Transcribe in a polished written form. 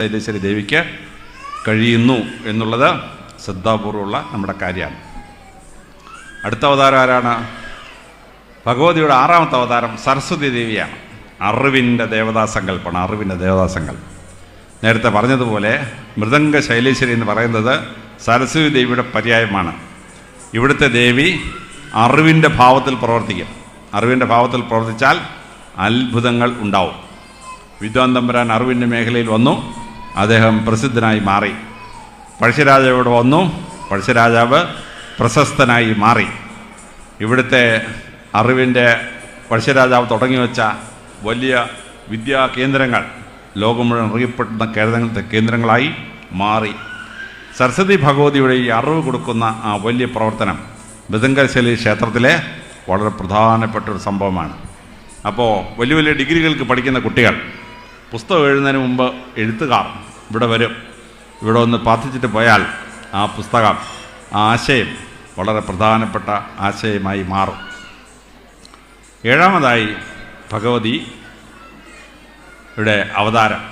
ശൈലേശ്വരി ദേവിക്ക് കഴിയുന്നു എന്നുള്ളത് ശ്രദ്ധാപൂർവമുള്ള നമ്മുടെ കാര്യമാണ്. അടുത്ത അവതാരം ആരാണ്? ഭഗവതിയുടെ 6ാമത്തെ അവതാരം സരസ്വതി ദേവിയാണ്. അറിവിൻ്റെ ദേവതാസങ്കല്പമാണ്. അറിവിൻ്റെ ദേവതാസങ്കല്പം നേരത്തെ പറഞ്ഞതുപോലെ മൃദംഗ ശൈലേശ്വരി എന്ന് പറയുന്നത് സരസ്വതി ദേവിയുടെ പര്യായമാണ്. ഇവിടുത്തെ ദേവി അറിവിൻ്റെ ഭാവത്തിൽ പ്രവർത്തിക്കും. അറിവിൻ്റെ ഭാവത്തിൽ പ്രവർത്തിച്ചാൽ അത്ഭുതങ്ങൾ ഉണ്ടാവും. വിദ്വാൻ തമ്പുരാൻ അറിവിൻ്റെ മേഖലയിൽ വന്നു, അദ്ദേഹം പ്രസിദ്ധനായി മാറി. പഴശ്ശിരാജാവ് ഇവിടെ വന്നു, പഴശ്ശിരാജാവ് പ്രശസ്തനായി മാറി. ഇവിടുത്തെ അറിവിൻ്റെ പഴശ്ശിരാജാവ് തുടങ്ങി വെച്ച വലിയ വിദ്യാ കേന്ദ്രങ്ങൾ ലോകം മുഴുവൻ അറിയപ്പെടുന്ന കേന്ദ്രങ്ങളായി മാറി. സരസ്വതി ഭഗവതിയുടെ ഈ അറിവ് കൊടുക്കുന്ന ആ വലിയ പ്രവർത്തനം മൃദംഗശൈലി ക്ഷേത്രത്തിലെ വളരെ പ്രധാനപ്പെട്ട ഒരു സംഭവമാണ്. അപ്പോൾ വലിയ വലിയ ഡിഗ്രികൾക്ക് പഠിക്കുന്ന കുട്ടികൾ പുസ്തകം എഴുതുന്നതിന് മുമ്പ് എഴുത്തുകാർ ഇവിടെ വരും. ഇവിടെ ഒന്ന് പ്രാർത്ഥിച്ചിട്ട് പോയാൽ ആ പുസ്തകം, ആ ആശയം വളരെ പ്രധാനപ്പെട്ട ആശയമായി മാറും. 7ാമതായി ഭഗവതിയുടെ അവതാരം.